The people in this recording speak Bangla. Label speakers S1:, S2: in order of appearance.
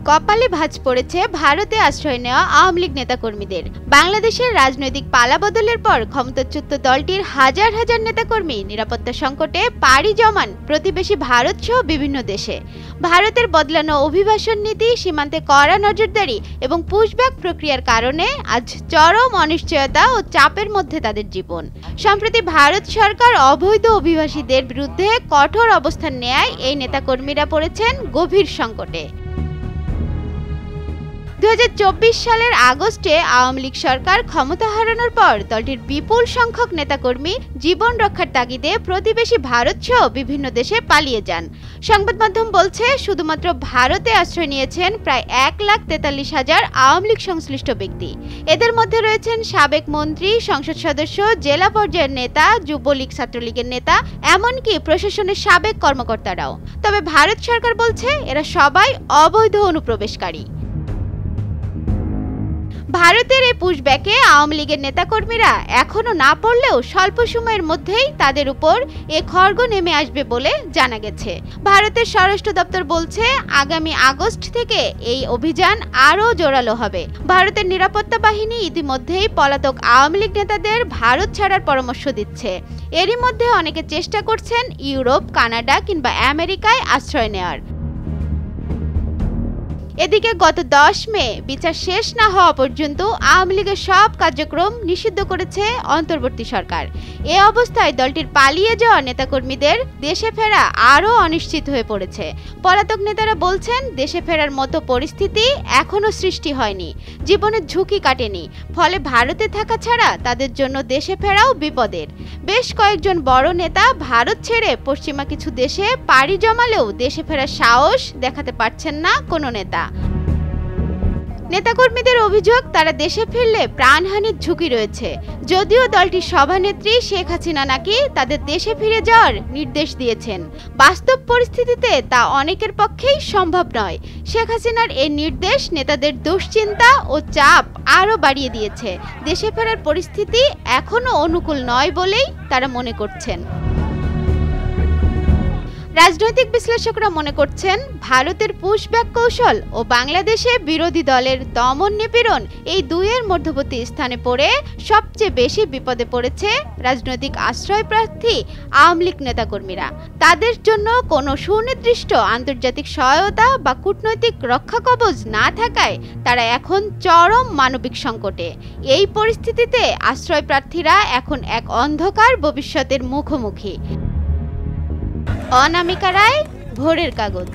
S1: কপালে ভাঁজ পড়েছে ভারতে আশ্রয় নেওয়া আওয়ামী লীগ নেতাকর্মীদের। বাংলাদেশের রাজনৈতিক পালাবদলের পর ক্ষমতাচ্যুত দলটির হাজার হাজার নেতাকর্মী নিরাপত্তা সংকটে পাড়ি জমান প্রতিবেশী ভারত সহ বিভিন্ন দেশে। ভারতের বদলানো অভিবাসন নীতি, সীমান্তে কড়া নজরদারি এবং পুশব্যাক প্রক্রিয়ার কারণে আজ চরম অনিশ্চয়তা ও চাপের মধ্যে তাদের জীবন। সম্প্রতি ভারত সরকার অবৈধ অভিবাসীদের বিরুদ্ধে কঠোর অবস্থান নেয়ায় এই নেতাকর্মীরা পড়েছেন গভীর সংকটে। 2024 সালের আগস্টে আওয়ামী লীগ সরকার ক্ষমতা হারানোর পর দলটির বিপুল সংখ্যক নেতাকর্মী জীবন রক্ষার তাগিদে প্রতিবেশী ভারত সহ বিভিন্ন দেশে পালিয়ে যান। সংবাদ মাধ্যম বলছে, শুধুমাত্র ভারতে আশ্রয় নিয়েছেন প্রায় 1,43,000 আওয়ামী লীগ সংশ্লিষ্ট ব্যক্তি। এদের মধ্যে রয়েছেন সাবেক মন্ত্রী, সংসদ সদস্য, জেলা পর্যায়ের নেতা, যুবলীগ, ছাত্রলীগের নেতা, এমনকি প্রশাসনের সাবেক কর্মকর্তারাও। তবে ভারত সরকার বলছে এরা সবাই অবৈধ অনুপ্রবেশকারী। ভারতের এই পুশব্যাকে আওয়ামী লীগের নেতাকর্মীরা এখনো না পড়লেও স্বল্প সময়ের মধ্যেই তাদের উপর এ খড়গ নেমে আসবে বলে জানা গেছে। ভারতের স্বরাষ্ট্র দপ্তর বলছে, আগামী আগস্ট থেকে এই অভিযান আরও জোরালো হবে। ভারতের নিরাপত্তা বাহিনী ইতিমধ্যেই পলাতক আওয়ামী লীগ নেতাদের ভারত ছাড়ার পরামর্শ দিচ্ছে। এরই মধ্যে অনেকে চেষ্টা করছেন ইউরোপ, কানাডা কিংবা আমেরিকায় আশ্রয় নেওয়ার। এদিকে গত 10 মে বিচার শেষ না হওয়া পর্যন্ত আওয়ামী লীগের সব কার্যক্রম নিষিদ্ধ করেছে অন্তর্বর্তী সরকার। এ অবস্থায় দলটির পালিয়ে যাওয়া নেতাকর্মীদের দেশে ফেরা আরও অনিশ্চিত হয়ে পড়েছে। পলাতক নেতারা বলছেন, দেশে ফেরার মতো পরিস্থিতি এখনও সৃষ্টি হয়নি, জীবনের ঝুঁকি কাটেনি। ফলে ভারতে থাকা ছাড়া তাদের জন্য দেশে ফেরাও বিপদের। বেশ কয়েকজন বড় নেতা ভারত ছেড়ে পশ্চিমা কিছু দেশে পাড়ি জমালেও দেশে ফেরার সাহস দেখাতে পারছেন না কোনো নেতা। নেতাকর্মীদের অভিযোগ, তারা দেশে ফিরলে প্রাণহানির ঝুঁকি রয়েছে। যদিও দলটির সভানেত্রী শেখ হাসিনা নাকি তাদের দেশে ফিরে যাওয়ার নির্দেশ দিয়েছেন, বাস্তব পরিস্থিতিতে তা অনেকের পক্ষেই সম্ভব নয়। শেখ হাসিনার এই নির্দেশ নেতাদের দুশ্চিন্তা ও চাপ আরও বাড়িয়ে দিয়েছে। দেশে ফেরার পরিস্থিতি এখনও অনুকূল নয় বলেই তারা মনে করছেন। রাজনৈতিক বিশ্লেষকরা মনে করছেন, ভারতের পুশব্যাক কৌশল ও বাংলাদেশে বিরোধী দলের দমন নিপীড়ন, এই দুইয়ের মধ্যবর্তী স্থানে পড়ে সবচেয়ে বেশি বিপদে পড়েছে রাজনৈতিক আশ্রয়প্রার্থী আওয়ামী লীগ নেতাকর্মীরা। তাদের জন্য কোনো সুনির্দিষ্ট আন্তর্জাতিক সহায়তা বা কূটনৈতিক রক্ষাকবচ না থাকায় তারা এখন চরম মানবিক সংকটে। এই পরিস্থিতিতে আশ্রয়প্রার্থীরা এখন এক অন্ধকার ভবিষ্যতের মুখোমুখি। অনামিকা রায়, ভোরের কাগজ।